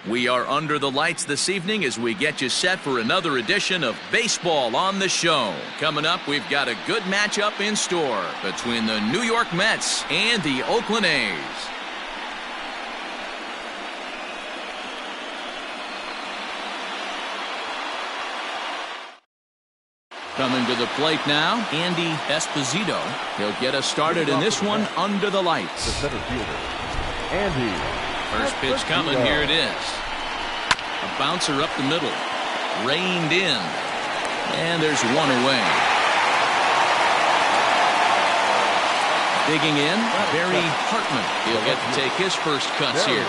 We are under the lights this evening as we get you set for another edition of Baseball on the Show. Coming up, we've got a good matchup in store between the New York Mets and the Oakland A's. Coming to the plate now, Andy Esposito. He'll get us started in this one under the lights. The center fielder, Andy. First pitch coming, here it is. A bouncer up the middle. Reined in. And there's one away. Digging in, Barry Hartman. He'll get to take his first cuts here.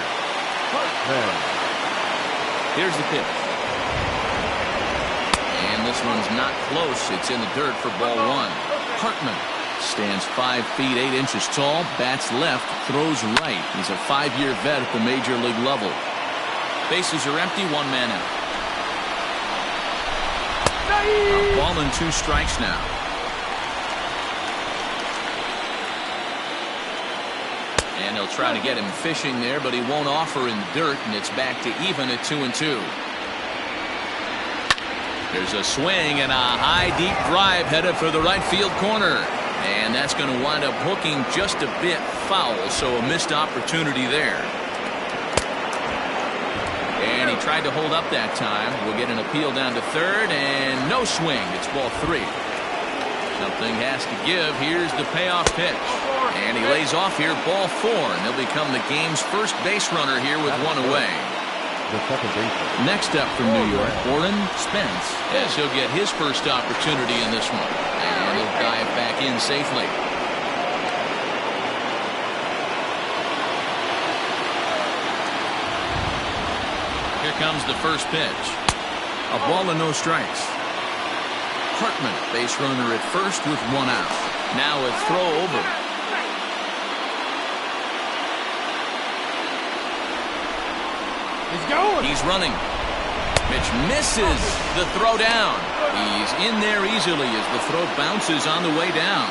Here's the pitch. And this one's not close. It's in the dirt for ball one. Hartman stands 5 feet 8 inches tall, bats left, throws right. He's a 5-year vet at the major league level. Bases are empty, 1 man out. A ball and 2 strikes now. And he'll try to get him fishing there, but he won't offer in the dirt, and it's back to even at 2-2. There's a swing and a high deep drive headed for the right field corner. And that's going to wind up hooking just a bit foul, so a missed opportunity there. And he tried to hold up that time. We'll get an appeal down to third, and no swing. It's ball 3. Something has to give. Here's the payoff pitch. And he lays off here, ball 4, and he'll become the game's first base runner here with 1 away. Next up from New York, Oren Spence, as he'll get his first opportunity in this one. And he'll dive back in safely. Here comes the first pitch. A ball and no strikes. Hartman, base runner at first with 1 out. Now a throw over. He's going. He's running. Pitch misses the throw down. He's in there easily as the throw bounces on the way down.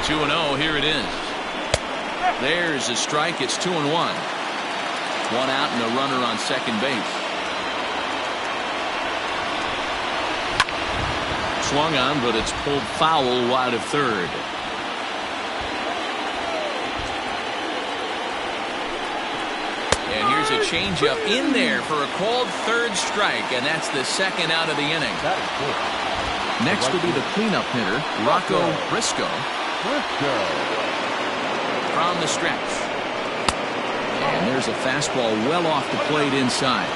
2-0, here it is. There's a strike. It's 2-1. 1 out and a runner on second base. Swung on, but it's pulled foul wide of third. And here's a changeup in there for a called third strike, and that's the second out of the inning. Next will be the cleanup hitter, Rocco Briscoe. From the stretch. And there's a fastball well off the plate inside.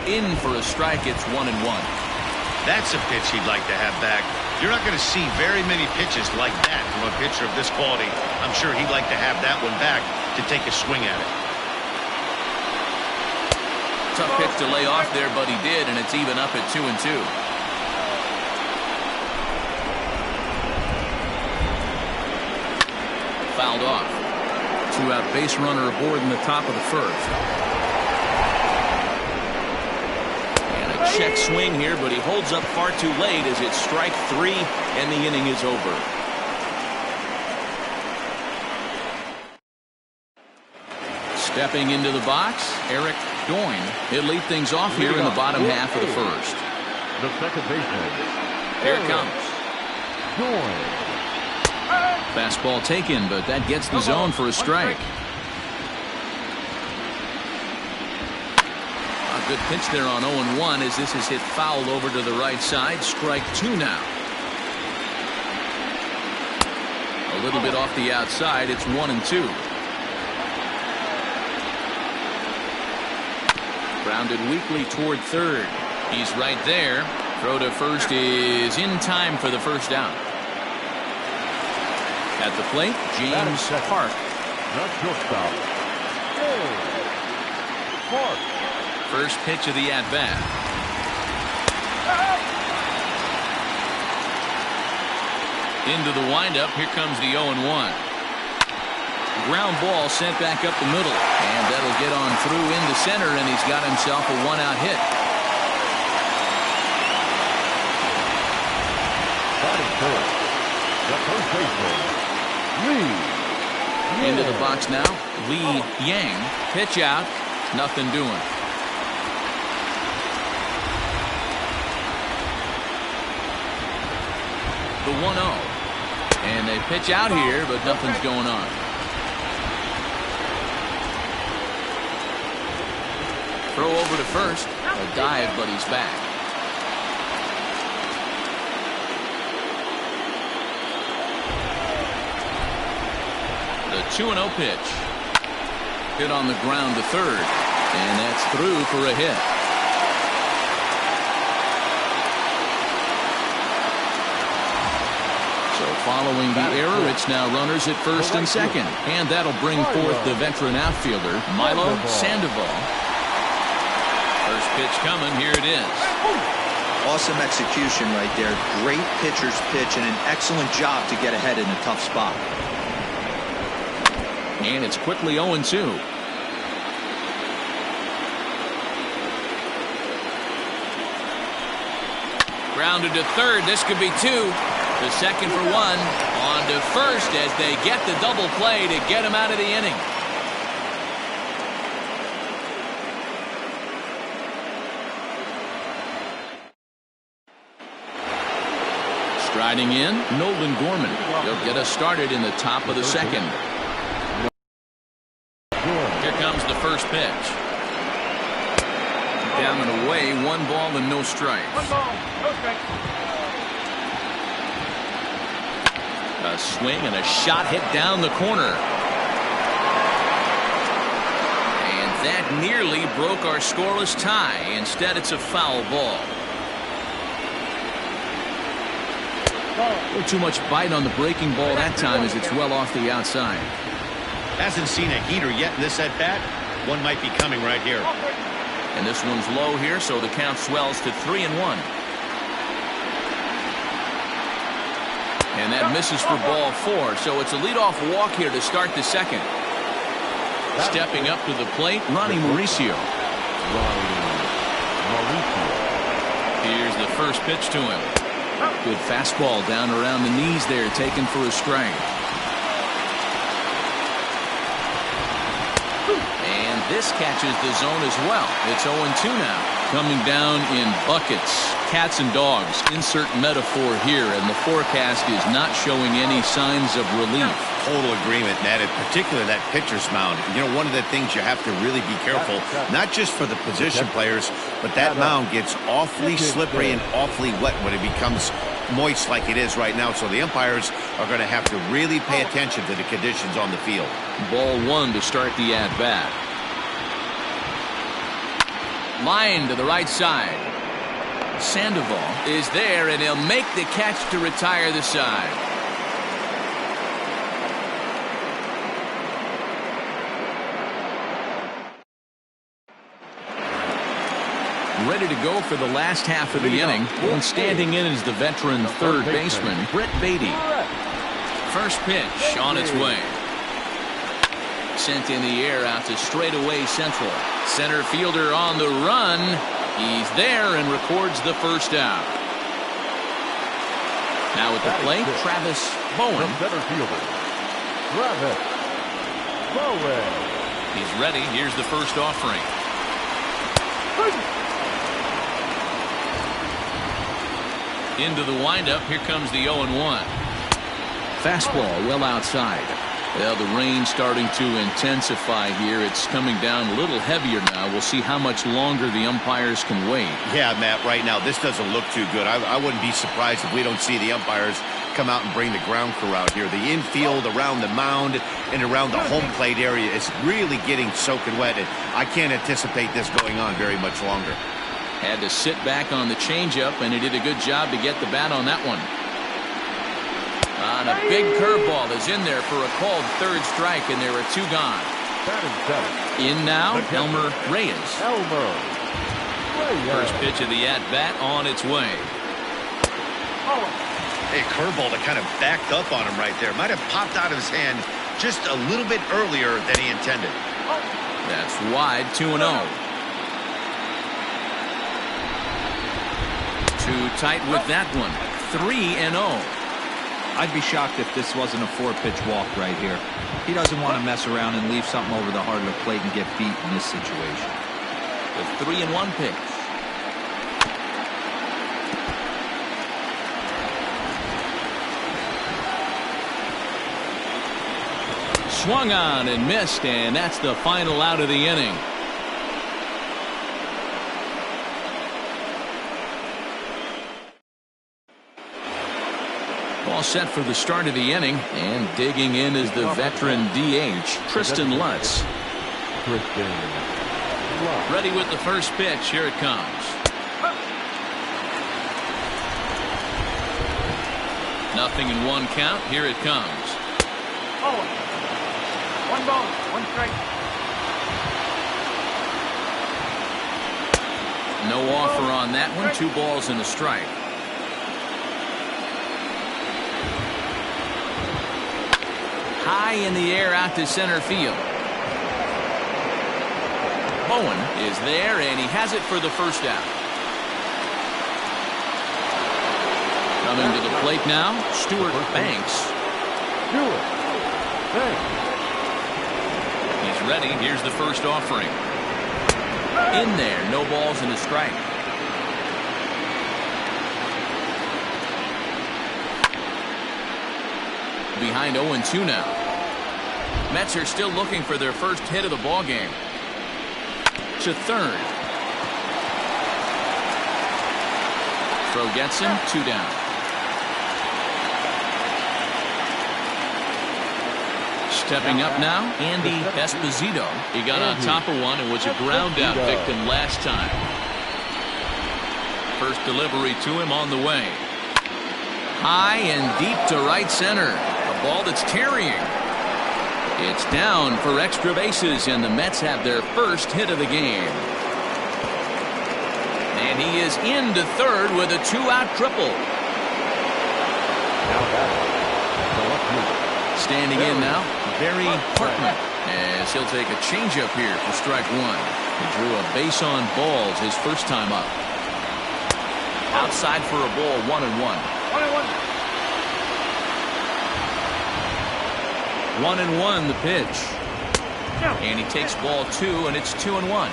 In for a strike, it's 1-1. That's a pitch he'd like to have back. You're not going to see very many pitches like that from a pitcher of this quality. I'm sure he'd like to have that one back to take a swing at it. Tough pitch to lay off there, but he did, and it's even up at 2-2. Fouled off. 2-out base runner aboard in the top of the first. Check swing here, but he holds up far too late as it's strike 3 and the inning is over. Stepping into the box, Eric Doyne. He'll lead things off here in the bottom half of the first. The second baseman. Here it comes. Doyne. Fastball taken, but that gets the zone for a strike. Good pitch there on 0-1 as this is hit foul over to the right side. Strike 2 now. A little bit off the outside. It's 1-2. Grounded weakly toward third. He's right there. Throw to first is in time for the first out. At the plate, James Park. Not shortstop. Park. First pitch of the at-bat. Into the windup. Here comes the 0-1. Ground ball sent back up the middle. And that'll get on through into center, and he's got himself a 1-out hit. third. The first baseman, Lee. Into the box now. Lee Yang. Pitch out. Nothing doing. The 1-0. And they pitch out here, but nothing's going on. Throw over to first. A dive, but he's back. The 2-0 pitch. Hit on the ground to third. And that's through for a hit. So following the error, it's now runners at first and second. And that'll bring forth the veteran outfielder, Milo Sandoval. First pitch coming. Here it is. Awesome execution right there. Great pitcher's pitch and an excellent job to get ahead in a tough spot. And it's quickly 0-2. Grounded to third. This could be two. The second for one. On to first as they get the double play to get him out of the inning. Striding in, Nolan Gorman. He'll get us started in the top of the second. Here comes the first pitch. Down and away, 1 ball and no strikes. A swing and a shot hit down the corner. And that nearly broke our scoreless tie. Instead, it's a foul ball. A little too much bite on the breaking ball that time as it's well off the outside. Hasn't seen a heater yet in this at-bat. One might be coming right here. And this one's low here, so the count swells to 3-1. And that misses for ball 4, so it's a leadoff walk here to start the second. Stepping up to the plate, Ronnie Mauricio. Here's the first pitch to him. Good fastball down around the knees there, taken for a strike. And this catches the zone as well. It's 0-2 now. Coming down in buckets. Cats and dogs. Insert metaphor here, and the forecast is not showing any signs of relief. Total agreement, Ned, in particular that pitcher's mound. You know, one of the things you have to really be careful, not just for the position players, but that mound gets awfully slippery and awfully wet when it becomes moist like it is right now. So the umpires are going to have to really pay attention to the conditions on the field. Ball 1 to start the at-bat. Line to the right side. Sandoval is there, and he'll make the catch to retire the side. Ready to go for the last half of the inning. And standing in is the veteran third baseman, Brett Beatty. First pitch on its way. Sent in the air out to straightaway central. Center fielder on the run. He's there and records the first out. Now at the plate, Travis Bowen. Center fielder, Travis Bowen. He's ready. Here's the first offering. Into the windup. Here comes the 0-1. Fastball well outside. Well, the rain starting to intensify here. It's coming down a little heavier now. We'll see how much longer the umpires can wait. Yeah, Matt, right now this doesn't look too good. I wouldn't be surprised if we don't see the umpires come out and bring the ground crew out here. The infield around the mound and around the home plate area is really getting soaking wet. And I can't anticipate this going on very much longer. Had to sit back on the changeup, and he did a good job to get the bat on that one. And a big curveball is in there for a called third strike, and there are 2 gone. In now, Elmer Reyes. First pitch of the at-bat on its way. A curveball that kind of backed up on him right there. Might have popped out of his hand just a little bit earlier than he intended. That's wide, 2-0. Too tight with that one. 3-0. I'd be shocked if this wasn't a 4-pitch walk right here. He doesn't want to mess around and leave something over the heart of the plate and get beat in this situation. The 3-1 pitch. Swung on and missed, and that's the final out of the inning. All set for the start of the inning, and digging in is the veteran DH, Tristan Lutz. Ready with the first pitch. Here it comes. Nothing in 1 count. Here it comes. Oh, 1 ball, 1 strike. No offer on that one. 2 balls and a strike. High in the air out to center field. Bowen is there, and he has it for the first out. Coming to the plate now, Stuart Banks. He's ready. Here's the first offering. In there, no balls and a strike. Behind 0-2 now. Mets are still looking for their first hit of the ball game. To third. Throw gets him. 2 down. Stepping up now, Andy Esposito. He got on top of one and was a ground out victim last time. First delivery to him on the way. High and deep to right center. A ball that's carrying. It's down for extra bases, and the Mets have their first hit of the game. And he is into third with a 2-out triple. Standing in now, Barry Hartman, as he'll take a changeup here for strike 1. He drew a base on balls his first time up. Outside for a ball, 1-1. 1-1 the pitch. And he takes ball 2, and it's 2-1.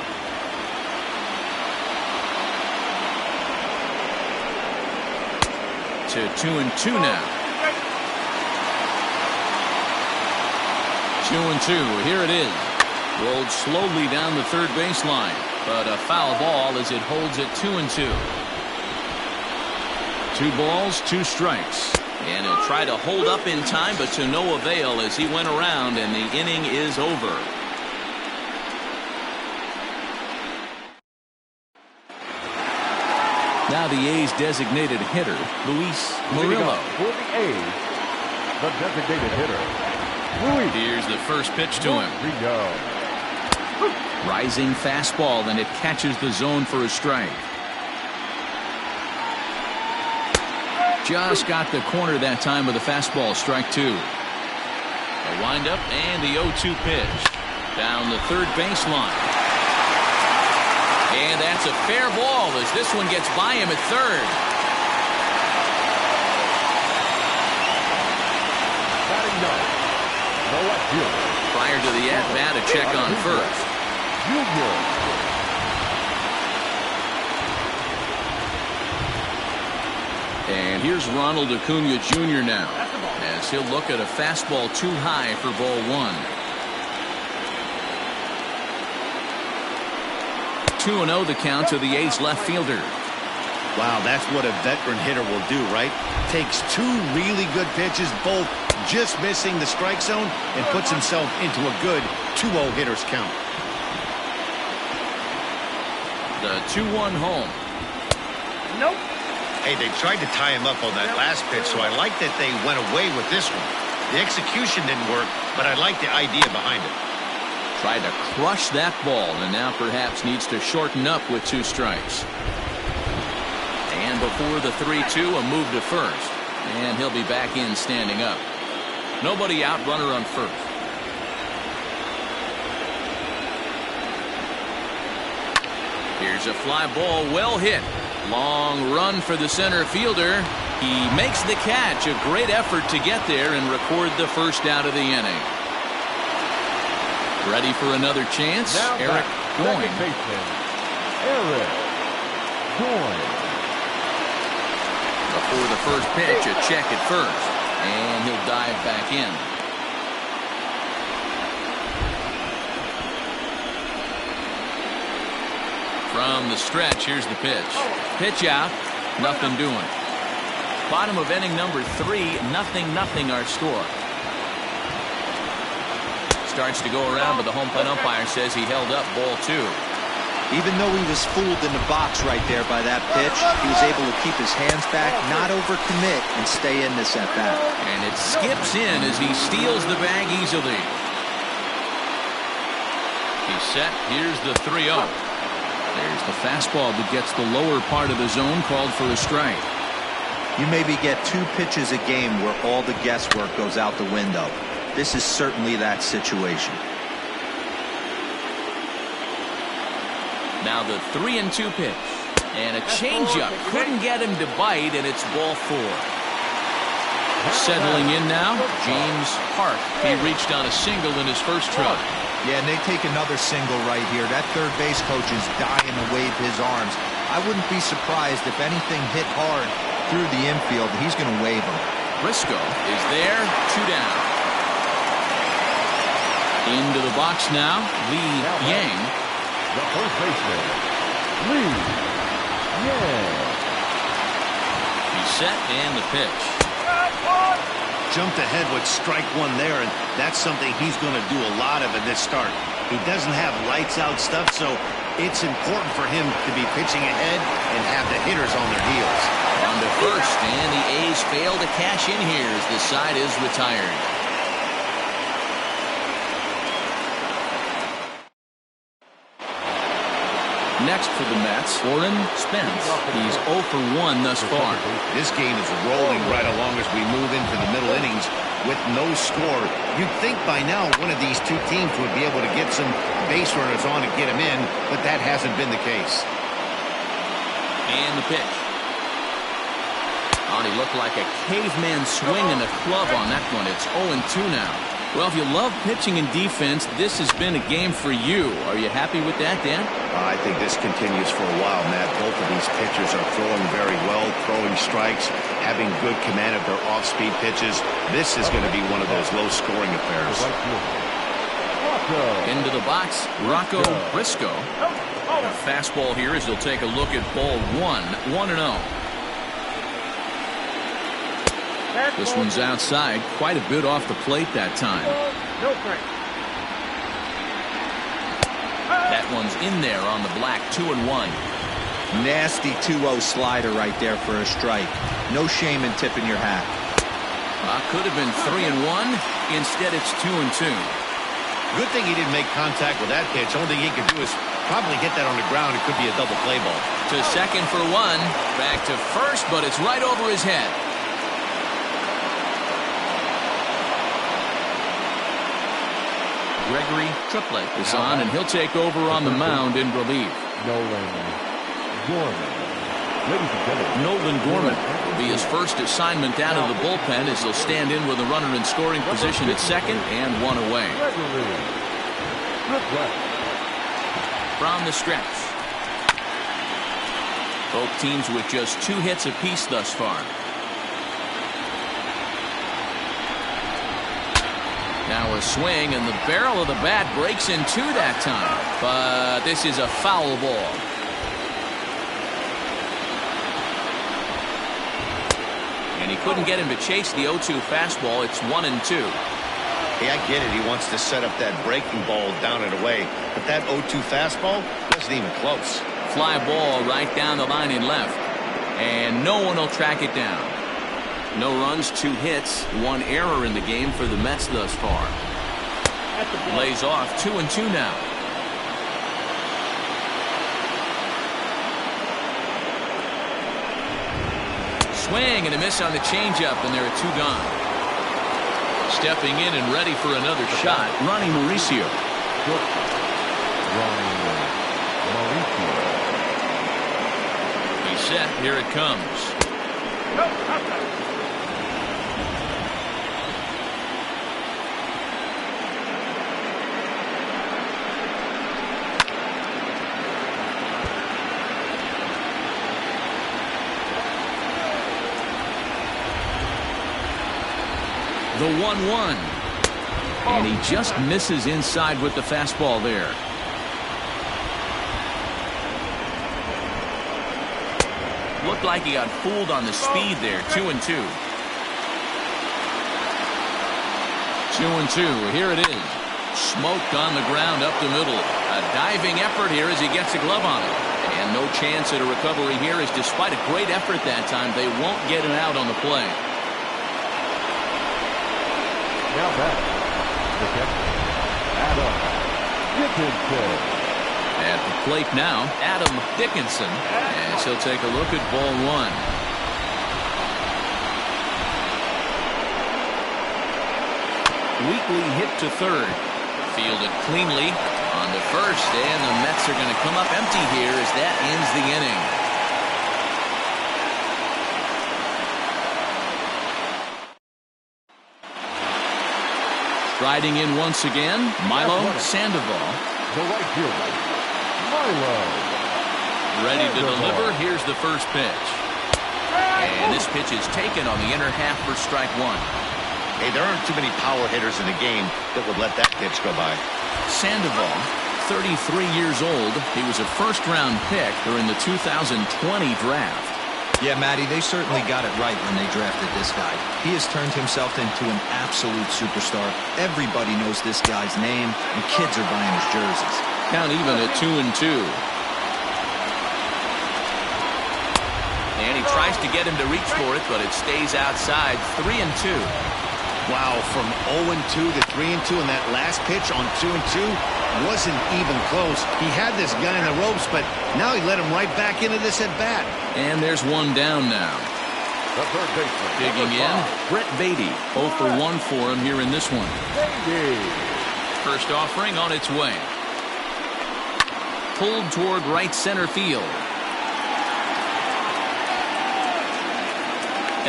To 2-2 now. 2-2. Here it is. Rolled slowly down the third baseline, but a foul ball as it holds it 2-2. 2 balls, 2 strikes. And he'll try to hold up in time, but to no avail as he went around, and the inning is over. Now the A's designated hitter, Luis Murillo. For the A's, the designated hitter, Luis. Here's the first pitch to him. Rising fastball, and it catches the zone for a strike. Just got the corner that time with a fastball, strike 2. A windup and the 0-2 pitch. Down the third baseline. And that's a fair ball as this one gets by him at third. Prior to the at-bat, a check on first. And here's Ronald Acuna Jr. now, as he'll look at a fastball too high for ball 1. 2-0 the count to the A's left fielder. Wow, that's what a veteran hitter will do, right? Takes 2 really good pitches, both just missing the strike zone, and puts himself into a good 2-0 hitter's count. The 2-1 home. Nope. Hey, they tried to tie him up on that last pitch, so I like that they went away with this one. The execution didn't work, but I like the idea behind it. Tried to crush that ball, and now perhaps needs to shorten up with 2 strikes. And before the 3-2, a move to first. And he'll be back in standing up. Nobody out, runner on first. Here's a fly ball, well hit. Long run for the center fielder. He makes the catch. A great effort to get there and record the first out of the inning. Ready for another chance. Now Eric Goyne. Eric Goyne. Before the first pitch, a check at first. And he'll dive back in. From the stretch, here's the pitch. Pitch out. Nothing doing. Bottom of inning number 3. 0-0 our score. Starts to go around, but the home plate umpire says he held up ball 2. Even though he was fooled in the box right there by that pitch, he was able to keep his hands back, not overcommit, and stay in this at-bat. And it skips in as he steals the bag easily. He's set. Here's the 3-0. There's the fastball that gets the lower part of the zone, called for a strike. You maybe get 2 pitches a game where all the guesswork goes out the window. This is certainly that situation. Now the 3-2 pitch. And a changeup. Couldn't get him to bite, and it's ball 4. Settling in now, James Hart. He reached on a single in his first try. Yeah, and they take another single right here. That third base coach is dying to wave his arms. I wouldn't be surprised if anything hit hard through the infield. He's going to wave them. Briscoe is there. 2 down. Into the box now, Lee Yang. The first baseman, Lee Yang. He's set, and the pitch. Jumped ahead with strike 1 there, and that's something he's going to do a lot of in this start. He doesn't have lights out stuff, so it's important for him to be pitching ahead and have the hitters on their heels. On to first, and the A's fail to cash in here as the side is retired. Next for the Mets, Oren Spence. He's 0 for 1 thus far. This game is rolling right along as we move into the middle innings with no score. You'd think by now one of these 2 teams would be able to get some base runners on and get them in, but that hasn't been the case. And the pitch. Oh, he looked like a caveman swing and a club on that one. It's 0-2 now. Well, if you love pitching and defense, this has been a game for you. Are you happy with that, Dan? I think this continues for a while, Matt. Both of these pitchers are throwing very well, throwing strikes, having good command of their off-speed pitches. This is going to be one of those low-scoring affairs. Into the box, Rocco Briscoe. A fastball here as he'll take a look at ball 1. 1-0. This one's outside, quite a bit off the plate that time. That one's in there on the black. 2-1. Nasty 2-0 slider right there for a strike. No shame in tipping your hat. Could have been 3-1. Instead, it's 2-2. Good thing he didn't make contact with that pitch. Only thing he could do is probably get that on the ground. It could be a double play ball. To second for 1. Back to first, but it's right over his head. Gregory Triplett is on, and he'll take over on the mound in relief. Nolan Gorman. Ladies and gentlemen, Nolan Gorman will be his first assignment down to the bullpen as he'll stand in with a runner in scoring position at second and 1 away. Gregory Triplett. From the stretch. Both teams with just 2 hits apiece thus far. Now a swing, and the barrel of the bat breaks in 2 that time. But this is a foul ball. And he couldn't get him to chase the 0-2 fastball. It's 1-2. Hey, I get it. He wants to set up that breaking ball down and away. But that 0-2 fastball wasn't even close. Fly ball right down the line in left. And no one will track it down. No runs, 2 hits, 1 error in the game for the Mets thus far. Lays off. 2-2 now. Swing and a miss on the changeup, and there are 2 gone. Stepping in and ready for another shot, Ronnie Mauricio. He's set. Here it comes. Nope, outside. The 1-1. And he just misses inside with the fastball there. Looked like he got fooled on the speed there. 2-2. 2-2. Here it is. Smoked on the ground up the middle. A diving effort here as he gets a glove on it. And no chance at a recovery here, as despite a great effort that time, they won't get an out on the play. Now back. The catcher, Adam Dickinson. At the plate now, Adam Dickinson. And she'll take a look at ball one. Weekly hit to third. Fielded cleanly on the first. And the Mets are going to come up empty here as that ends the inning. Riding in once again, Milo Sandoval. The right fielder, Milo. Ready to deliver. Here's the first pitch. And this pitch is taken on the inner half for strike one. Hey, there aren't too many power hitters in the game that would let that pitch go by. Sandoval, 33 years old. He was a first-round pick during the 2020 draft. Yeah, Matty, they certainly got it right when they drafted this guy. He has turned himself into an absolute superstar. Everybody knows this guy's name, and kids are buying his jerseys. Count even at 2-2. And he tries to get him to reach for it, but it stays outside. 3-2. Wow, from 0-2 to 3-2, and that last pitch on 2-2 wasn't even close. He had this guy in the ropes, but now he let him right back into this at bat. And there's one down now. The third baseman. Digging in, Brett Beatty. 0 for 1 for him here in this one. First offering on its way. Pulled toward right center field.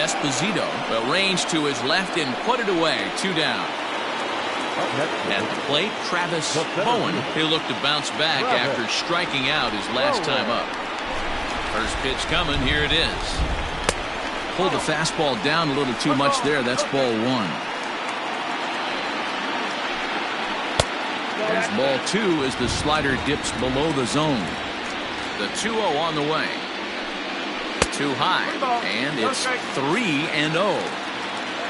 Esposito will range to his left and put it away. 2 down. At the plate, Travis Bowen. He'll look to bounce back after striking out his last time up. First pitch coming. Here it is. Pulled the fastball down a little too much there. That's ball one. There's ball two as the slider dips below the zone. The 2-0 on the way. Too high, and it's 3-0.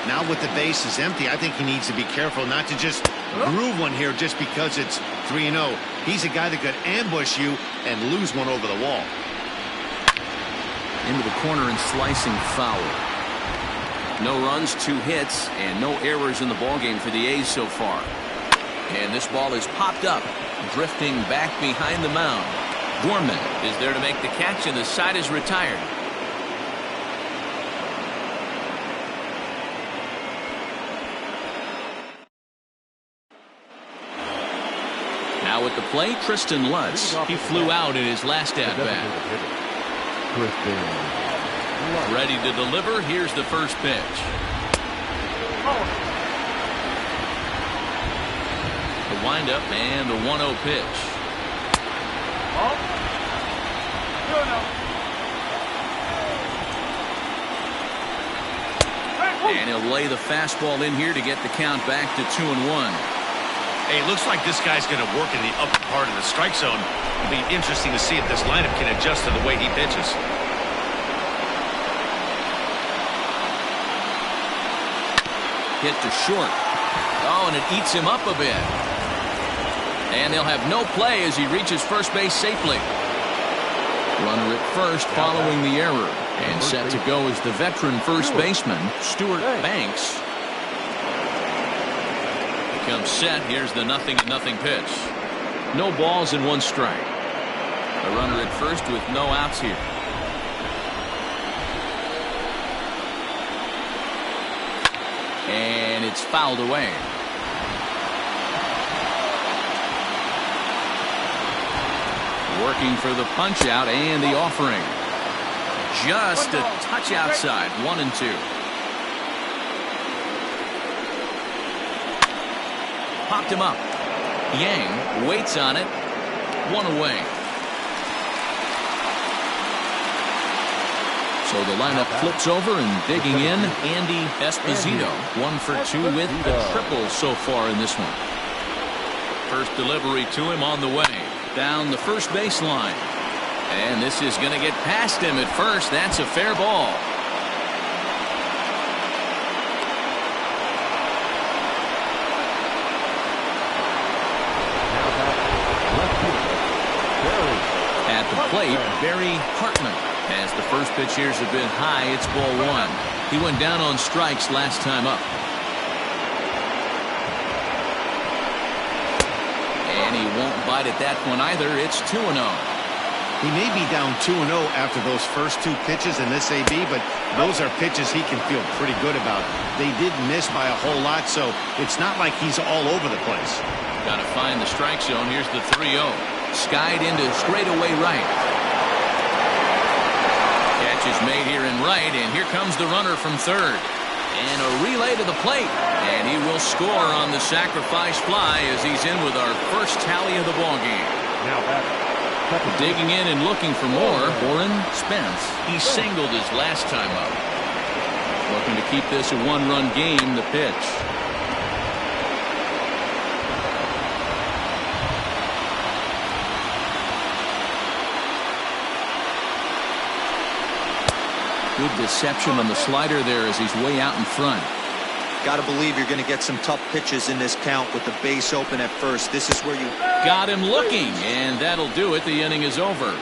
Now with the bases empty, I think he needs to be careful not to just groove one here just because it's 3-0. He's a guy that could ambush you and lose one over the wall. Into the corner and slicing foul. No runs, 2 hits, and no errors in the ballgame for the A's so far. And this ball is popped up, drifting back behind the mound. Gorman is there to make the catch, and the side is retired. Now at the plate, Tristan Lutz. He flew out in his last at-bat. Ready to deliver. Here's the first pitch. The windup and the 1-0 pitch. And he'll lay the fastball in here to get the count back to 2-1. Hey, it looks like this guy's going to work in the upper part of the strike zone. It'll be interesting to see if this lineup can adjust to the way he pitches. Hit to short. Oh, and it eats him up a bit. And they'll have no play as he reaches first base safely. Runner at first following the error. And set to go is the veteran first baseman, Stuart Banks. Comes set. Here's the 0-0 pitch. No balls and 1 strike. A runner at first with no outs here. And it's fouled away. Working for the punch out and the offering. just a touch outside. 1-2. Popped him up. Yang waits on it. 1 away. So the lineup flips over and digging in. Andy Esposito, 1 for 2 with a triple so far in this one. First delivery to him on the way. Down the first baseline. And this is going to get past him at first. That's a fair ball. At the plate, Barry Hartman. As the first pitch here is a bit high, it's ball 1. He went down on strikes last time up. And he won't bite at that one either. It's 2-0. He may be down 2-0 after those first 2 pitches in this AB, but those are pitches he can feel pretty good about. They did miss by a whole lot, so it's not like he's all over the place. Got to find the strike zone. Here's the 3-0. Skied into straightaway right. Catch is made here in right, and here comes the runner from third. And a relay to the plate. And he will score on the sacrifice fly as he's in with our first tally of the ballgame. Now back. Digging in and looking for more, Warren Spence. He singled his last time up. Looking to keep this a 1-run game, the pitch. Good deception on the slider there as he's way out in front. Got to believe you're going to get some tough pitches in this count with the base open at first. This is where you got him looking, and that'll do it. The inning is over.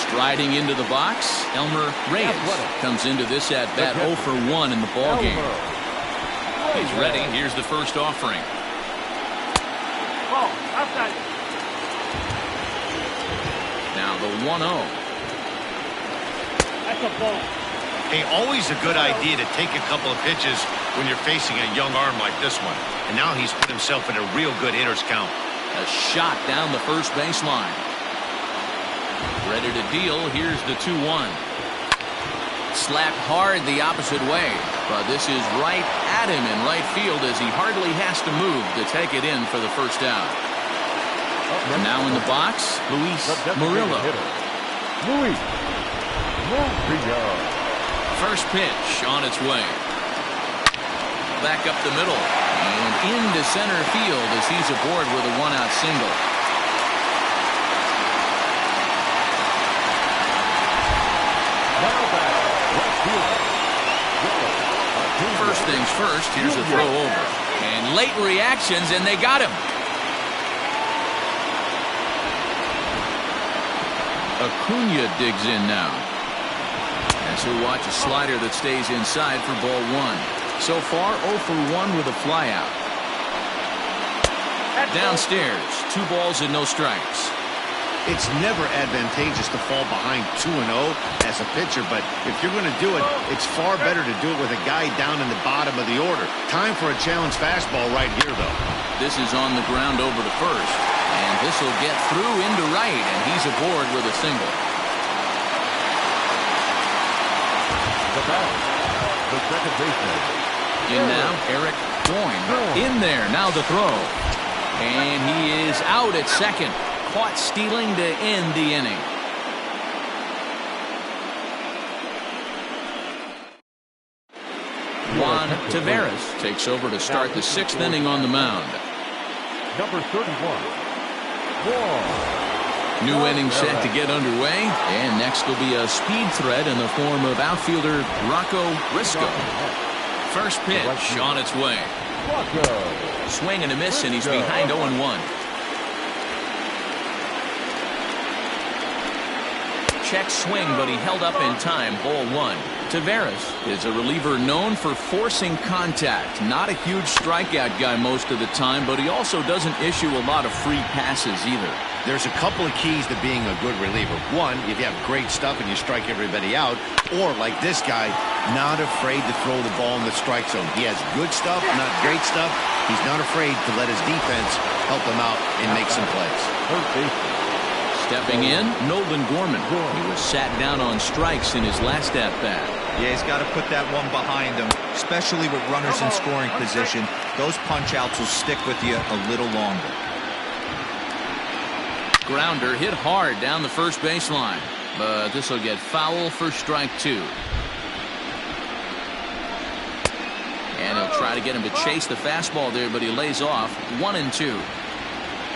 Striding into the box, Elmer Reyes comes into this at bat 0 for 1 in the ball game. He's ready. Here's the first offering. Ball, outside. Now the 1-0. That's a ball. Hey, always a good idea to take a couple of pitches when you're facing a young arm like this one. And now he's put himself in a real good hitter's count. A shot down the first baseline. Ready to deal. Here's the 2-1. Slapped hard the opposite way. But this is right at him in right field as he hardly has to move to take it in for the first out. And now in the box, Luis Murillo. Luis Murillo. First pitch on its way. Back up the middle. And into center field as he's aboard with a 1-out single. First things first, here's a throw over. And late reactions, and they got him. Acuna digs in now. As he'll watch a slider that stays inside for ball 1. So far, 0 for 1 with a flyout. Downstairs, 2 balls and no strikes. It's never advantageous to fall behind 2-0 as a pitcher, but if you're going to do it, it's far better to do it with a guy down in the bottom of the order. Time for a challenge fastball right here, though. This is on the ground over to first, and this will get through into right, and he's aboard with a single. The batter, the second baseman. In now, Eric Boyne. In there, now the throw. And he is out at second. Caught stealing to end the inning. Juan Taveras takes over to start the 6th inning on the mound. Number 31. New inning set to get underway, and next will be a speed threat in the form of outfielder Rocco Risco. First pitch on its way. Swing and a miss, and he's behind 0-1. Check swing, but he held up in time. Ball 1. Taveras is a reliever known for forcing contact. Not a huge strikeout guy most of the time, but he also doesn't issue a lot of free passes either. There's a couple of keys to being a good reliever. One, if you have great stuff and you strike everybody out, or like this guy, not afraid to throw the ball in the strike zone. He has good stuff, not great stuff. He's not afraid to let his defense help him out and make some plays. Stepping in, Nolan Gorman. He was sat down on strikes in his last at-bat. Yeah, he's got to put that one behind him, especially with runners in scoring position. Those punch-outs will stick with you a little longer. Grounder hit hard down the first baseline, but this will get foul for strike 2. And he'll try to get him to chase the fastball there, but he lays off. 1-2.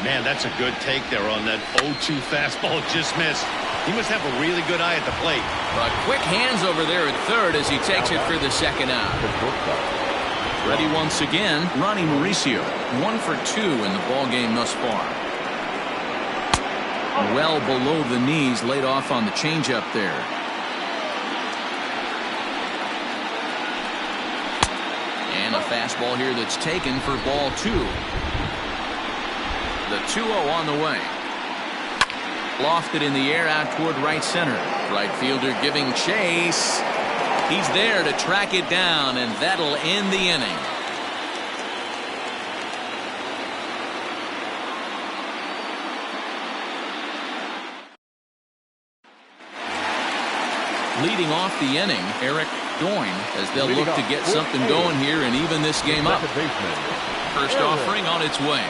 Man, that's a good take there on that 0-2 fastball. Just missed. He must have a really good eye at the plate. But quick hands over there at third as he takes it for the second out. Ready once again, Ronnie Mauricio. 1 for 2 in the ball game thus far. Well below the knees, laid off on the changeup there. And a fastball here that's taken for ball 2. The 2-0 on the way. Lofted in the air out toward right center. Right fielder giving chase. He's there to track it down, and that'll end the inning. Leading off the inning, Eric Doyne, as they'll look to get something going here and even this game up. First offering on its way.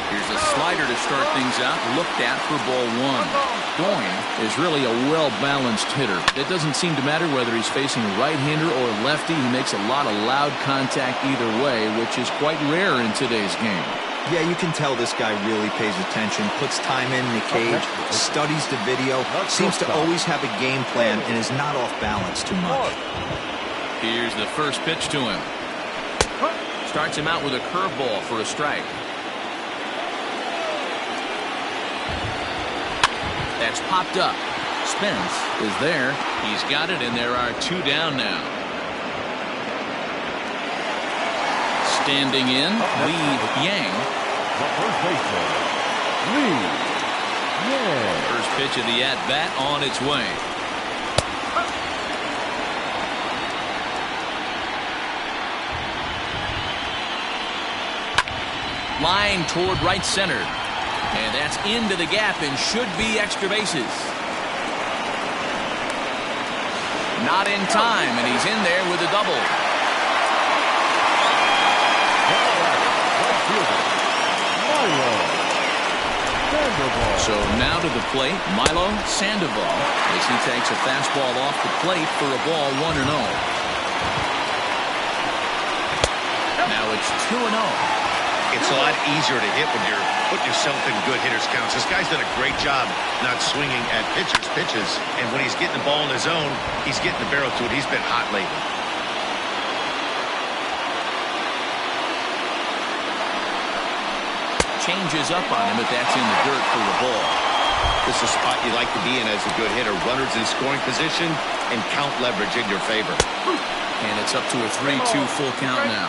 Here's a slider to start things out, looked at for ball 1. Doyne is really a well-balanced hitter. It doesn't seem to matter whether he's facing a right-hander or a lefty. He makes a lot of loud contact either way, which is quite rare in today's game. Yeah, you can tell this guy really pays attention, puts time in the cage, studies the video, seems to always have a game plan, and is not off balance too much. Here's the first pitch to him. Starts him out with a curveball for a strike. That's popped up. Spence is there. He's got it, and there are 2 down now. Standing in, Lee Yang. The first baseman, Lee Yang. First pitch of the at-bat on its way. Line toward right center. And that's into the gap and should be extra bases. Not in time, and he's in there with a double. So now to the plate, Milo Sandoval, as he takes a fastball off the plate for a ball 1-0. Now it's 2-0. It's a lot easier to hit when you're putting yourself in good hitters' counts. This guy's done a great job not swinging at pitchers' pitches. And when he's getting the ball in his zone, he's getting the barrel to it. He's been hot lately. Changes up on him, but that's in the dirt for the ball. This is a spot you like to be in as a good hitter. Runners in scoring position and count leverage in your favor. And it's up to a 3-2 full count now.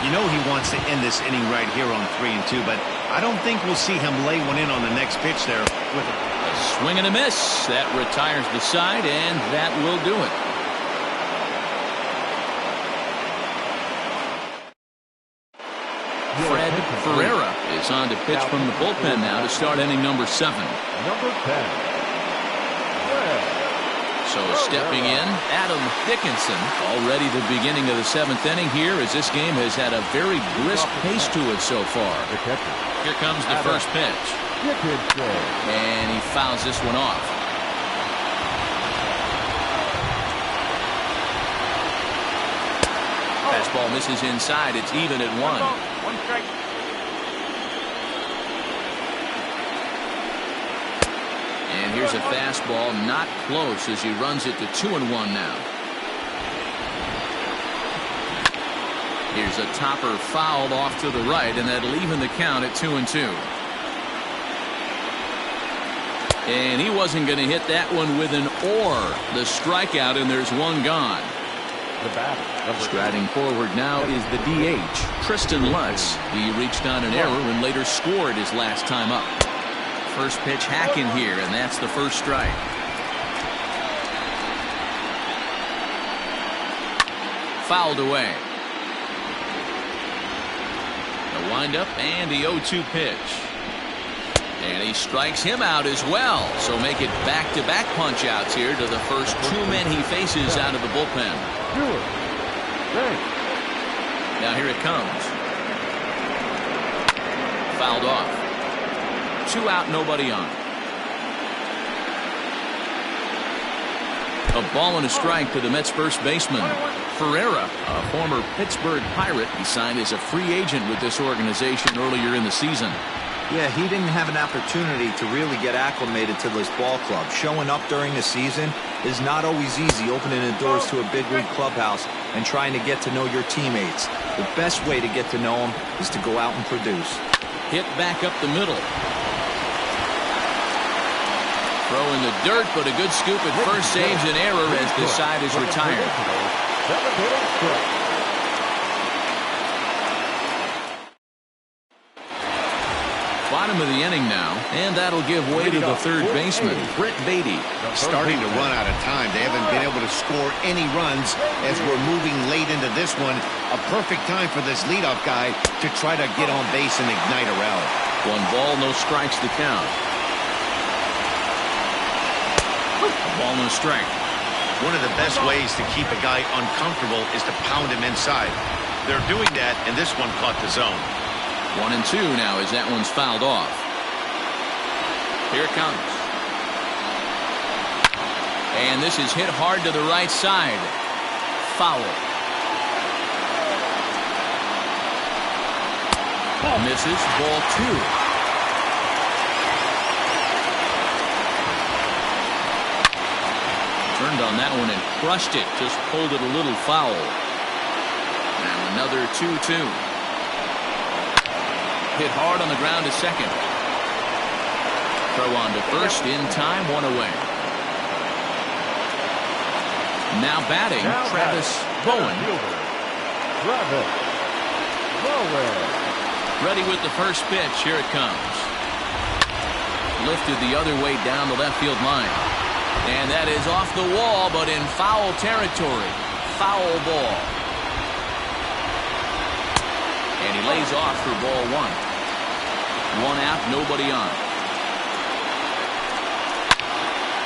You know he wants to end this inning right here on 3-2, but I don't think we'll see him lay one in on the next pitch there. With a swing and a miss. That retires the side, and that will do it. Fred Ferreira is on to pitch from the bullpen now to start inning number 7. Number 10. So stepping in, Adam Dickinson. Already the beginning of the 7th inning here, as this game has had a very brisk pace to it so far. Here comes the first pitch. And he fouls this one off. Fastball misses inside. It's even at 1. 1 strike. And here's a fastball not close as he runs it to 2-1 now. Here's a topper fouled off to the right, and that'll even the count at 2-2. And he wasn't going to hit that one with an or. The strikeout, and there's 1 gone. Striding forward now is the DH, Tristan Lutz. He reached on an error and later scored his last time up. First pitch hacking here, and that's the first strike. fouled away. The windup and the 0-2 pitch. And he strikes him out as well. So make it back-to-back punch-outs here to the first two men he faces out of the bullpen. Now here it comes. Fouled off. 2 out, nobody on. A ball and a strike to the Mets first baseman. Ferreira, a former Pittsburgh Pirate, he signed as a free agent with this organization earlier in the season. Yeah, he didn't have an opportunity to really get acclimated to this ball club. Showing up during the season is not always easy, opening the doors to a big league clubhouse and trying to get to know your teammates. The best way to get to know them is to go out and produce. Hit back up the middle. Throw in the dirt, but a good scoop at first saves an error as this side is retired. Bottom of the inning now, and that'll give way to the third baseman, Britt Beatty. Starting to run out of time. They haven't been able to score any runs as we're moving late into this one. A perfect time for this leadoff guy to try to get on base and ignite a rally. 1 ball, no strikes to count. A ball and a strike. One of the best ways to keep a guy uncomfortable is to pound him inside. They're doing that, and this one caught the zone. 1 and 2 now as that one's fouled off. Here it comes. And this is hit hard to the right side. Foul. Misses. Ball 2. Turned on that one and crushed it. Just pulled it a little foul. Now another 2-2. Hit hard on the ground to second. Throw on to first in time, 1 away. Now batting, Travis Bowen. Ready with the first pitch. Here it comes. Lifted the other way down the left field line. And that is off the wall, but in foul territory. Foul ball. And he lays off for ball 1. 1 out, nobody on.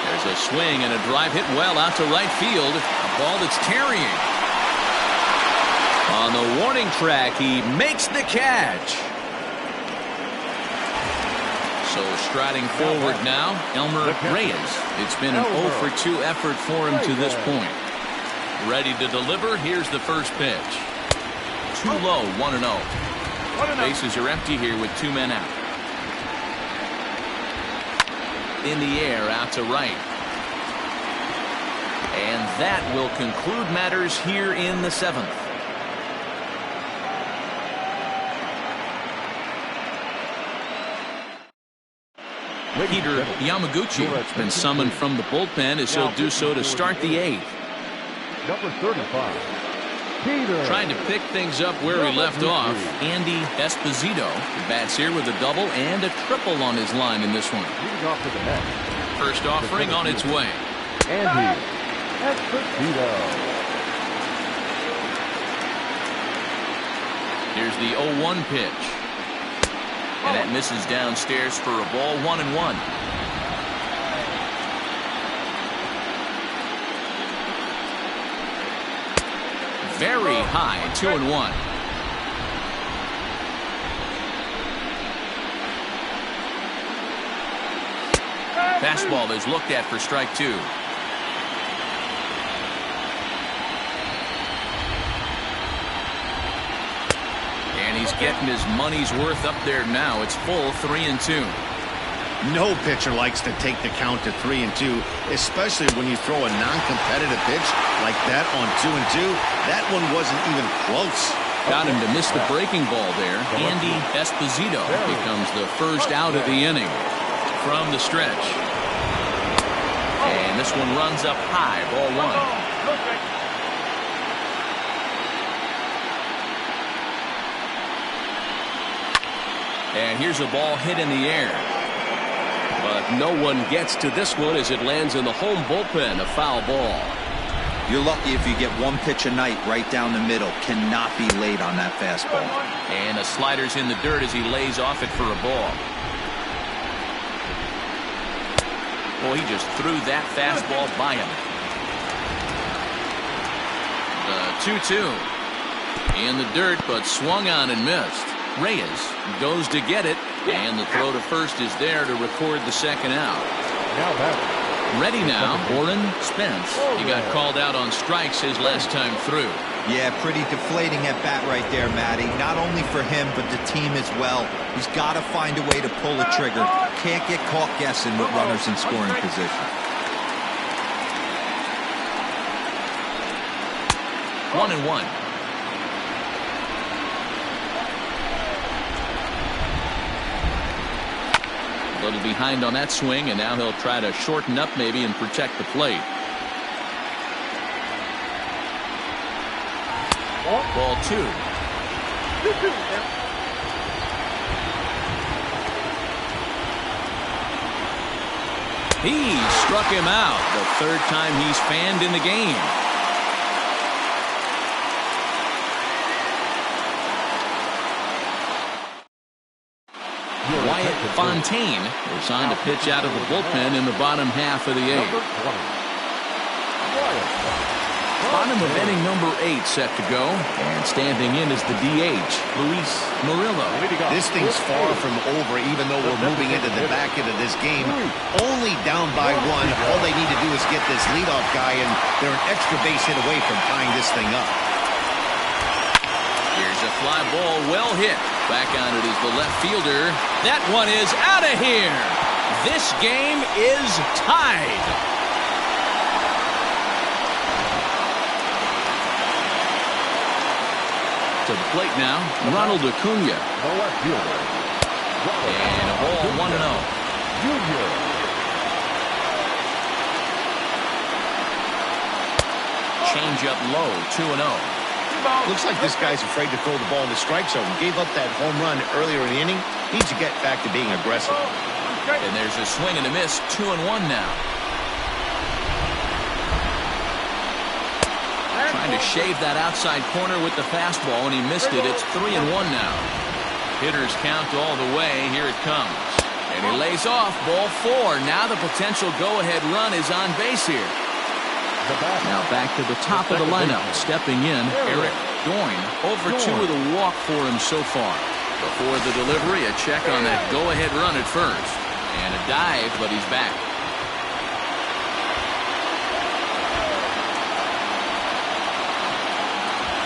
There's a swing and a drive hit well out to right field. A ball that's tarrying. On the warning track, he makes the catch. So striding forward now, Elmer Reyes. It's been an 0-for-2 effort for him to this point. Ready to deliver. Here's the first pitch. Too low, 1-0. Bases are empty here with 2 men out. In the air, out to right. And that will conclude matters here in the 7th. Peter Yamaguchi has been summoned from the bullpen as he'll do so to start the 8th. Number 35. Trying to pick things up where he left off. Andy Esposito bats here with a double and a triple on his line in this one. First offering on its way. Andy Esposito. Here's the 0-1 pitch. And that misses downstairs for a ball, 1-1. Very high, 2-1. Fastball is looked at for strike 2. And he's getting his money's worth up there now. It's full, 3-2. No pitcher likes to take the count to 3-2, especially when you throw a non-competitive pitch like that on 2-2. That one wasn't even close. Got him to miss the breaking ball there. Andy Esposito becomes the first out of the inning from the stretch. And this one runs up high, ball 1. And here's a ball hit in the air. But no one gets to this one as it lands in the home bullpen, a foul ball. You're lucky if you get one pitch a night right down the middle. Cannot be late on that fastball. And a slider's in the dirt as he lays off it for a ball. Well, he just threw that fastball by him. The 2-2 in the dirt, but swung on and missed. Reyes goes to get it, and the throw to first is there to record the second out. Now back. Ready now, Oren Spence. He got called out on strikes his last time through. Yeah, pretty deflating at bat right there, Matty. Not only for him, but the team as well. He's got to find a way to pull a trigger. Can't get caught guessing with runners in scoring position. 1-1. A little behind on that swing, and now he'll try to shorten up maybe and protect the plate. Ball 2. He struck him out the third time he's fanned in the game. Fontaine was on to pitch out of the bullpen in the bottom half of the 8th. Bottom of inning number 8 set to go, and standing in is the DH, Luis Murillo. This thing's far from over, even though we're moving into the back end of this game. Only down by 1. All they need to do is get this leadoff guy, and they're an extra base hit away from tying this thing up. Here's a fly ball, well hit. Back on it is the left fielder. That one is out of here. This game is tied. To the plate now, Ronald Acuna. The left fielder. And a ball 1-0. Junior. Change up low, 2-0. Looks like this guy's afraid to throw the ball in the strike zone. Gave up that home run earlier in the inning. Needs to get back to being aggressive. And there's a swing and a miss, 2-1 now. Trying to shave that outside corner with the fastball, and he missed it. It's 3-1 now. Hitters count all the way. Here it comes. And he lays off, ball 4. Now the potential go-ahead run is on base here. Now back to the top of the lineup. Stepping in, Eric Doyne. Over 2 with a walk for him so far. Before the delivery, a check on that go-ahead run at first. And a dive, but he's back.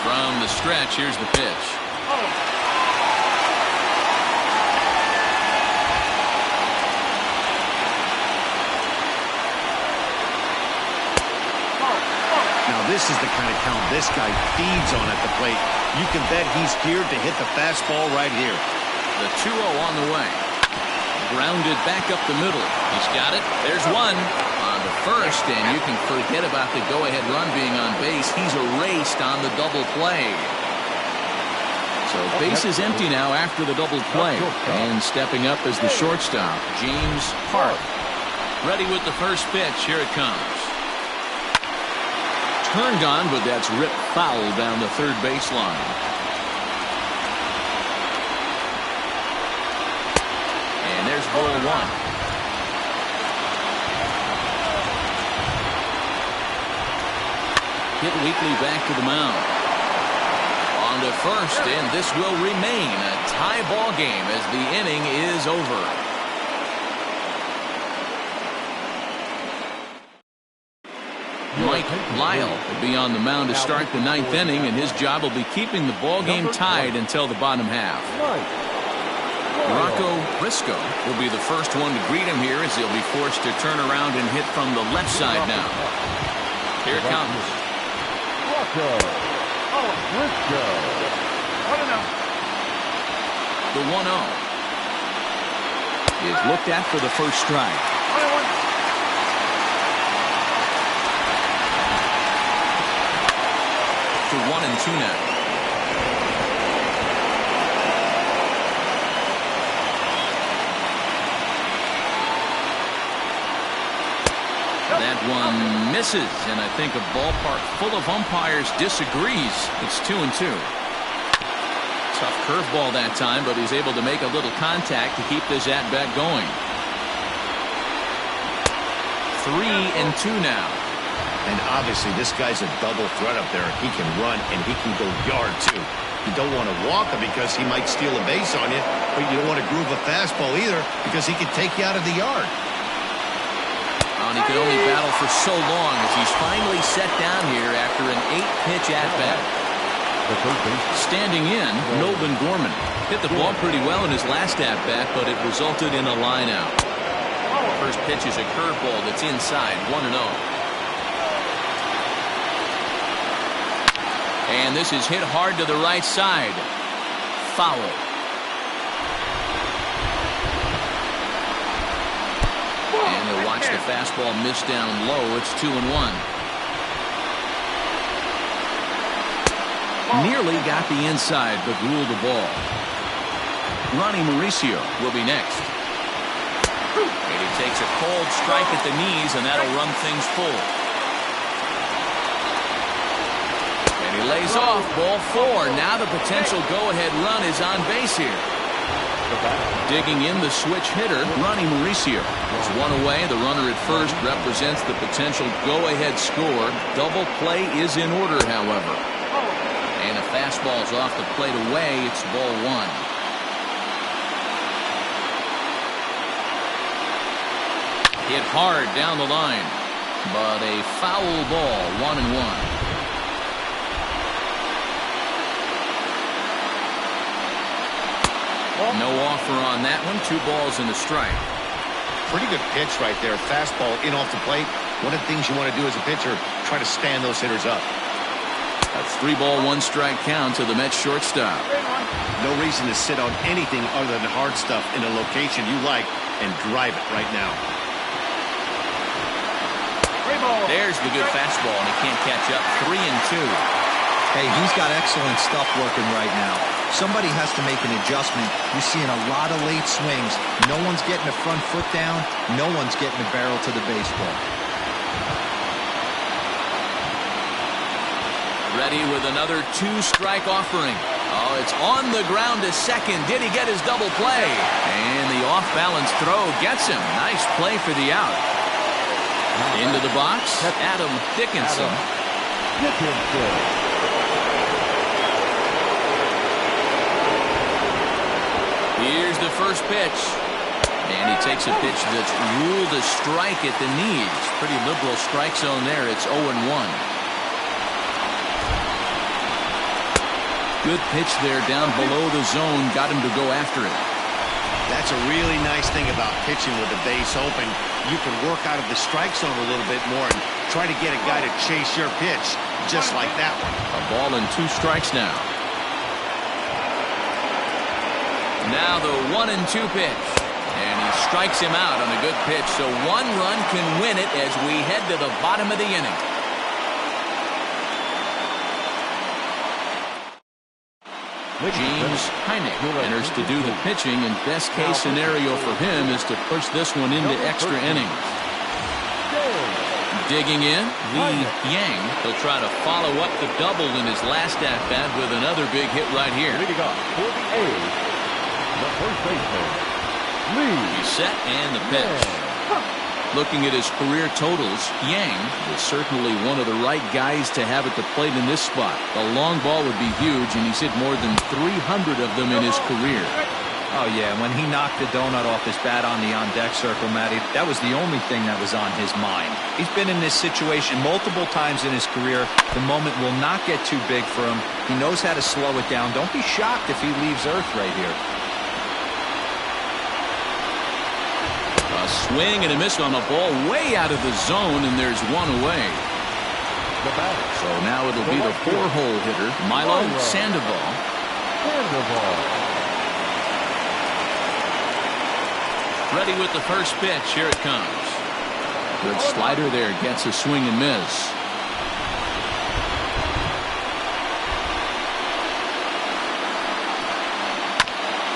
From the stretch, here's the pitch. This is the kind of count this guy feeds on at the plate. You can bet he's geared to hit the fastball right here. The 2-0 on the way. Grounded back up the middle. He's got it. There's one on the first, and you can forget about the go-ahead run being on base. He's erased on the double play. So base is empty now after the double play. And stepping up is the shortstop, James Hart. Ready with the first pitch. Here it comes. Turned on, but that's ripped foul down the third baseline. And there's ball 1. Hit weakly back to the mound. On to first, and this will remain a tie ball game as the inning is over. Mike Lyle will be on the mound to start the 9th inning, and his job will be keeping the ball game tied until the bottom half. Rocco Briscoe will be the first one to greet him here as he'll be forced to turn around and hit from the left side now. Here it comes. Rocco Briscoe. The 1-0 is looked at for the first strike. To 1-2 now. That one misses, and I think a ballpark full of umpires disagrees. It's 2-2. Tough curveball that time, but he's able to make a little contact to keep this at-bat going. 3-2 now. And obviously this guy's a double threat up there. He can run and he can go yard too. You don't want to walk him because he might steal a base on you, but you don't want to groove a fastball either because he can take you out of the yard. And he could only battle for so long as he's finally set down here after an 8-pitch at-bat. Standing in, Melvin Gorman hit the ball pretty well in his last at-bat, but it resulted in a line out. First pitch is a curveball that's inside, 1-0. And this is hit hard to the right side. Foul. And they'll watch the fastball miss down low. It's 2-1. Nearly got the inside, but ruled the ball. Ronnie Mauricio will be next. And he takes a cold strike at the knees, and that'll run things full. And he lays off, ball 4. Now the potential go-ahead run is on base here. Digging in the switch hitter, Ronnie Mauricio. It's one away. The runner at first represents the potential go-ahead score. Double play is in order, however. And the fastball's off the plate away. It's ball 1. Hit hard down the line, but a foul ball, 1-1. No offer on that one. 2 balls and a strike. Pretty good pitch right there. Fastball in off the plate. One of the things you want to do as a pitcher, try to stand those hitters up. That's 3-ball, 1-strike count to the Mets shortstop. No reason to sit on anything other than hard stuff in a location you like and drive it right now. There's the good fastball, and he can't catch up. 3-2. Hey, he's got excellent stuff working right now. Somebody has to make an adjustment. You're seeing a lot of late swings. No one's getting the front foot down. No one's getting the barrel to the baseball. Ready with another 2-strike offering. Oh, it's on the ground to second. Did he get his double play? And the off-balance throw gets him. Nice play for the out. Into the box, Adam Dickinson. Here's the first pitch. And he takes a pitch that's ruled a strike at the knees. Pretty liberal strike zone there. It's 0-1. Good pitch there down below the zone. Got him to go after it. That's a really nice thing about pitching with the base open. You can work out of the strike zone a little bit more and try to get a guy to chase your pitch, just like that one. A ball and 2 strikes now. Now the 1-2 pitch. And he strikes him out on a good pitch. So 1 run can win it as we head to the bottom of the inning. James Hynek enters to do the pitching, and best case scenario for him is to push this one into extra innings. Digging in, Lee Yang. He'll try to follow up the double in his last at-bat with another big hit right here. Leading off for the A's, the first baseman, Lee. He's set and the pitch. Looking at his career totals, Yang is certainly one of the right guys to have at the plate in this spot. The long ball would be huge, and he's hit more than 300 of them in his career. Oh, yeah, when he knocked the donut off his bat on the on-deck circle, Matty, that was the only thing that was on his mind. He's been in this situation multiple times in his career. The moment will not get too big for him. He knows how to slow it down. Don't be shocked if he leaves Earth right here. A swing and a miss on a ball way out of the zone, and there's 1 away. So now it'll be the 4-hole hitter, Milo Sandoval. Ready with the first pitch. Here it comes. Good slider there. Gets a swing and miss.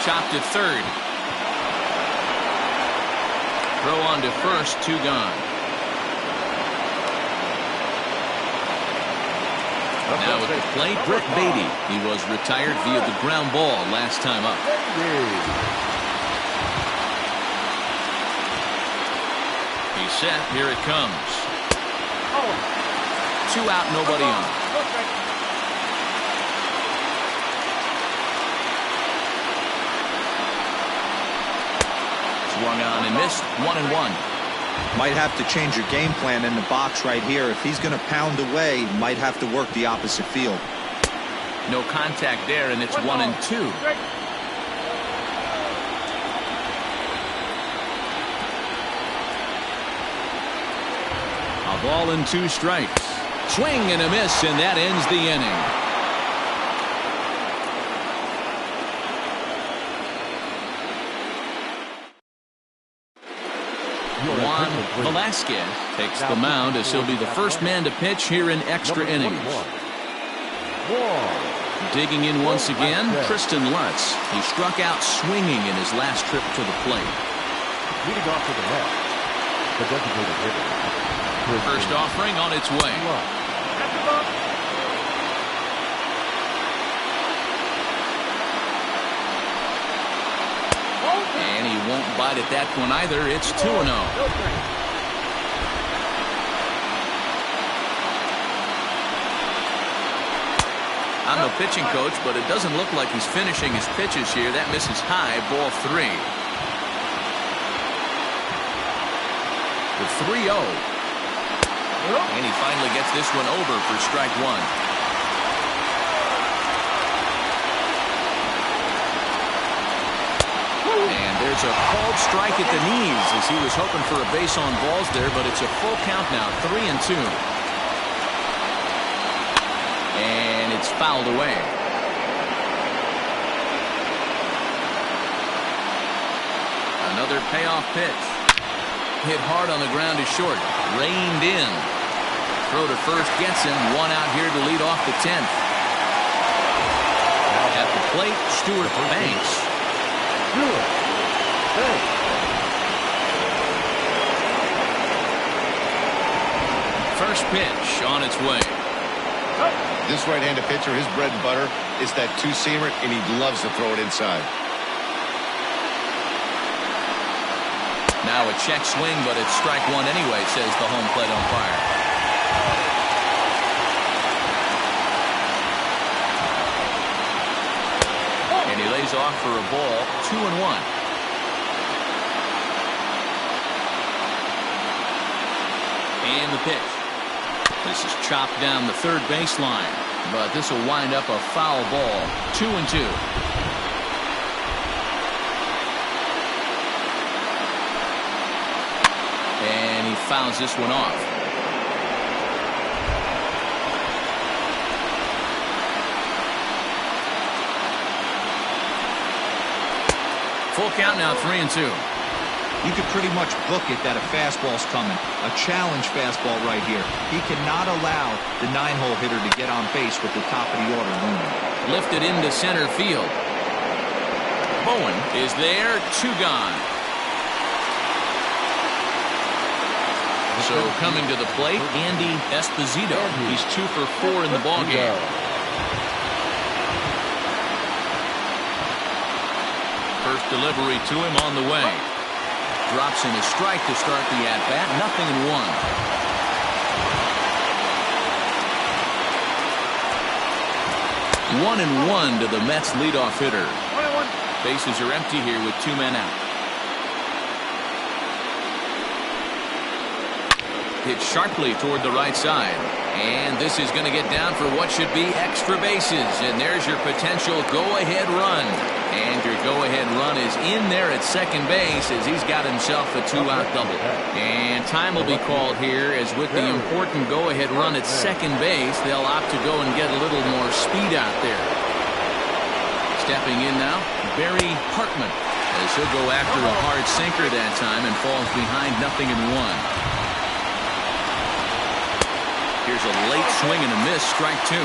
Chopped at third. Throw on to first. 2 gone. Now at the plate, Brett Beatty. He was retired via the ground ball last time up. He's set. Here it comes. 2 out, nobody on. Swung on and missed. 1-1. Might have to change your game plan in the box right here. If he's going to pound away, might have to work the opposite field. No contact there, and it's 1-2. A ball and 2 strikes. Swing and a miss, and that ends the inning. Juan Velasquez takes the mound as he'll be the first man to pitch here in extra innings. Digging in once again, Tristan Lutz. He struck out swinging in his last trip to the plate. Leading off to the left, the designated hitter. First offering on its way. And he won't bite at that one either. It's 2-0. I'm no pitching coach, but it doesn't look like he's finishing his pitches here. That misses high, ball 3. The 3-0. And he finally gets this one over for strike 1. And there's a called strike at the knees as he was hoping for a base on balls there, but it's a full count now, 3-2. And it's fouled away. Another payoff pitch. Hit hard on the ground is short. Reined in. Throw to first gets him. 1 out here to lead off the 10th. At the plate, Stuart Banks. First pitch on its way. This right-handed pitcher, his bread and butter is that 2-seamer, and he loves to throw it inside. Now a check swing, but it's strike 1 anyway, says the home plate umpire. And he lays off for a ball, 2-1. And the pitch. This is chopped down the third baseline, but this will wind up a foul ball, 2-2. And he fouls this one off. Full count now, 3-2. You could pretty much book it that a fastball's coming. A challenge fastball right here. He cannot allow the 9-hole hitter to get on base with the top of the order looming. Lifted into center field. Bowen is there, 2 gone. So coming to the plate, Andy Esposito. He's 2 for 4 in the ballgame. First delivery to him on the way. Drops in a strike to start the at-bat. 0-1. 1-1 to the Mets leadoff hitter. Bases are empty here with 2 men out. Hit sharply toward the right side. And this is going to get down for what should be extra bases. And there's your potential go-ahead run. And your go-ahead run is in there at second base as he's got himself a 2-out double. And time will be called here as with the important go-ahead run at second base, they'll opt to go and get a little more speed out there. Stepping in now, Barry Hartman, as he'll go after a hard sinker that time and falls behind 0-1. Here's a late swing and a miss, strike 2.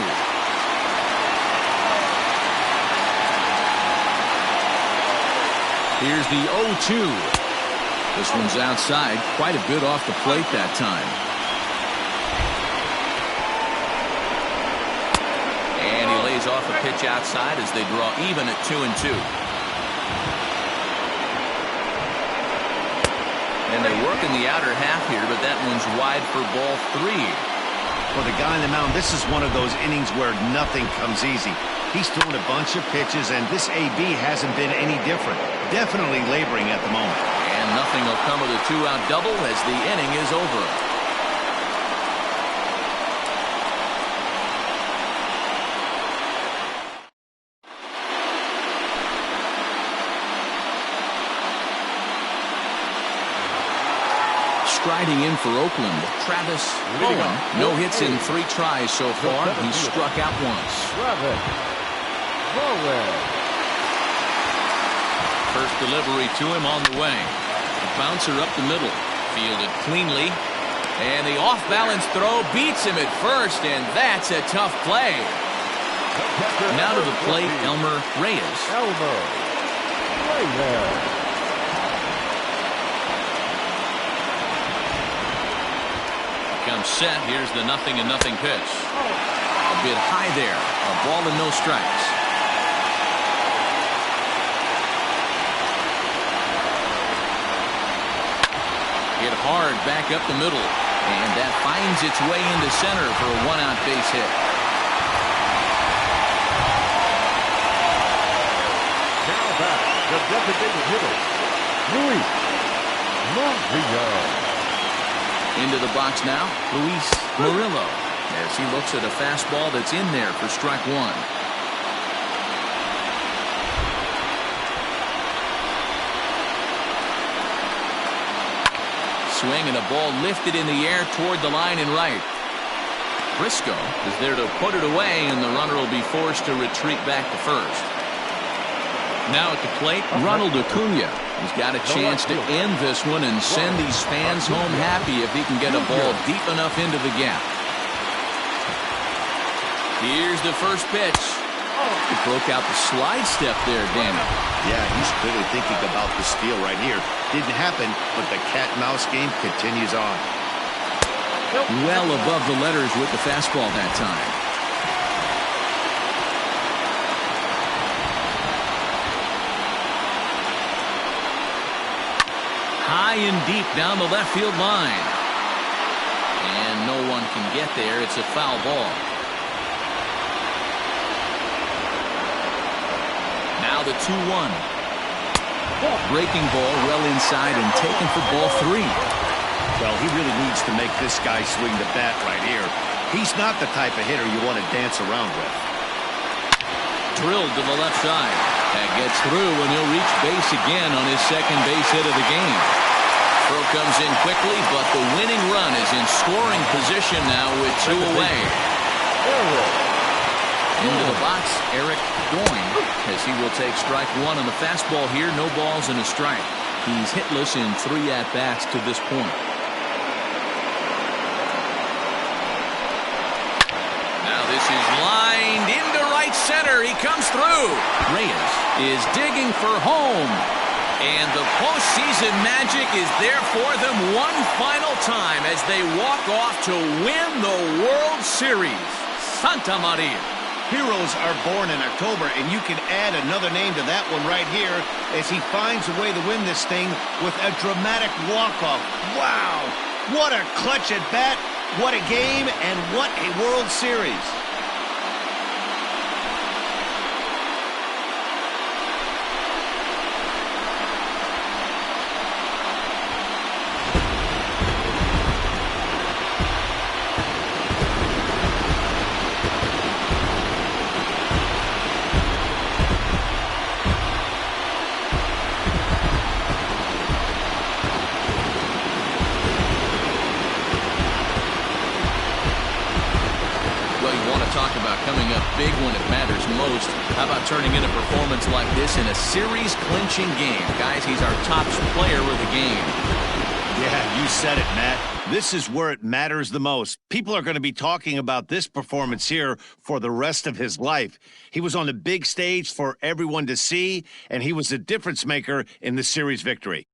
Here's the 0-2. This one's outside, quite a bit off the plate that time. off a pitch outside as they draw even at 2-2. And they work in the outer half here, but that one's wide for ball 3. For the guy on the mound, this is one of those innings where nothing comes easy. He's thrown a bunch of pitches, and this AB hasn't been any different. Definitely laboring at the moment. And nothing will come of the 2-out double as the inning is over. Striding in for Oakland, Travis Bowen. No hits in 3 tries so far. He's struck out once. Travis Bowen. First delivery to him on the way. A bouncer up the middle. Fielded cleanly. And the off-balance throw beats him at first, and that's a tough play. Now to the plate, Elmer Reyes. Elmer Reyes. Comes set. Here's the 0-0 pitch. A bit high there. A ball and no strikes. Hit hard back up the middle. And that finds its way into center for a 1-out base hit. Now back, the designated hitter, Luis Murillo. Into the box now, Luis Murillo, as he looks at a fastball that's in there for strike 1. Swing and a ball lifted in the air toward the line and right. Briscoe is there to put it away, and the runner will be forced to retreat back to first. Now at the plate, Ronald Acuna. He's got a chance to end this one and send these fans home happy if he can get a ball deep enough into the gap. Here's the first pitch. He broke out the slide step there, Danny. Yeah, he's clearly thinking about the steal right here. Didn't happen, but the cat-mouse game continues on. Well above the letters with the fastball that time. High and deep down the left field line. And no one can get there. It's a foul ball. Now the 2-1. Breaking ball well inside and taken for ball 3. Well, he really needs to make this guy swing the bat right here. He's not the type of hitter you want to dance around with. Drilled to the left side. That gets through, and he'll reach base again on his second base hit of the game. Throw comes in quickly, but the winning run is in scoring position now with 2 away. Into the box, Eric Going, as he will take strike 1 on the fastball here. No balls and a strike. He's hitless in 3 at-bats to this point. Now this is lined into right center. He comes through. Reyes is digging for home. And the postseason magic is there for them one final time as they walk off to win the World Series. Santa Maria. Heroes are born in October, and you can add another name to that one right here as he finds a way to win this thing with a dramatic walk-off. Wow! What a clutch at bat, what a game, and what a World Series. Coming up big when it matters most. How about turning in a performance like this in a series-clinching game? Guys, he's our top player of the game. Yeah, you said it, Matt. This is where it matters the most. People are going to be talking about this performance here for the rest of his life. He was on the big stage for everyone to see, and he was the difference maker in the series victory.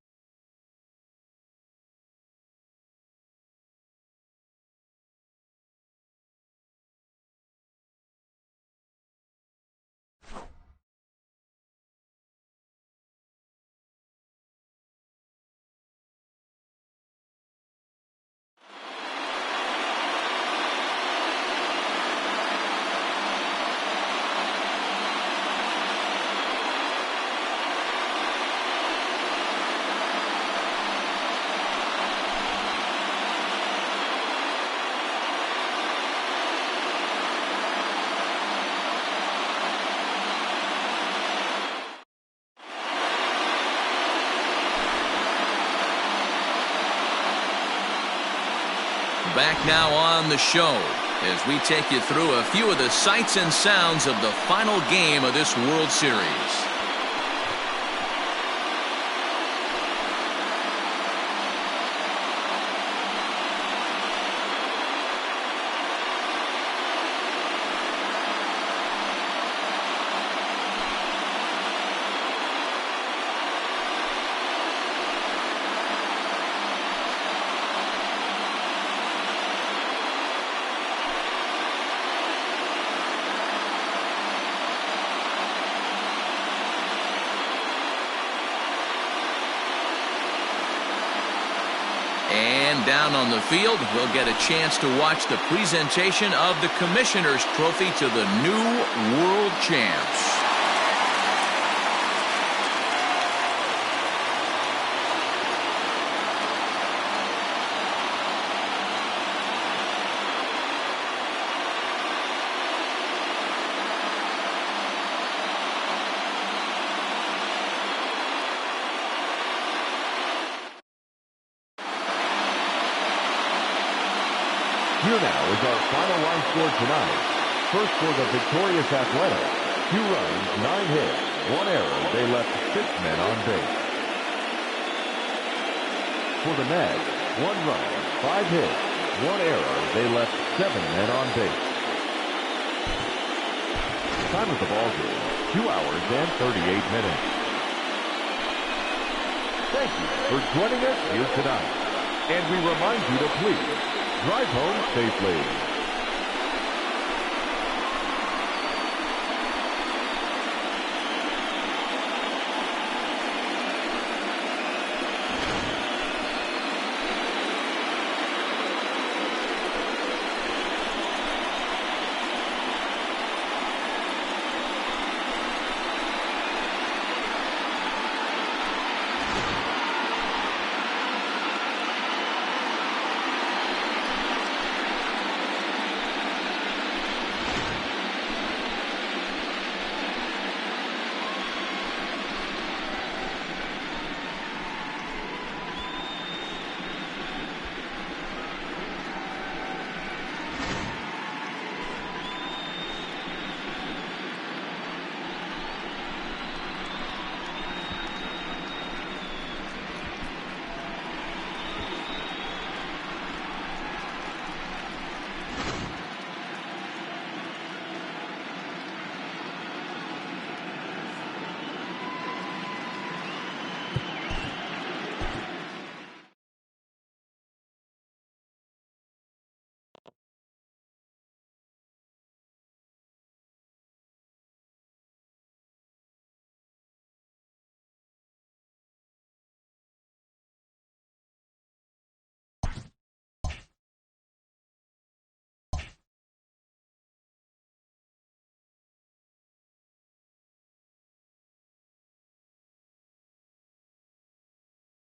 back now on the show as we take you through a few of the sights and sounds of the final game of this World Series. And down on the field, we'll get a chance to watch the presentation of the Commissioner's Trophy to the new World Champs. Here now is our final line score tonight. First for the victorious Athletics, 2 runs, 9 hits, 1 error. They left 6 men on base. For the Nets, 1 run, 5 hits, 1 error. They left 7 men on base. Time of the ball game, 2 hours and 38 minutes. Thank you for joining us here tonight. And we remind you to please drive home safely.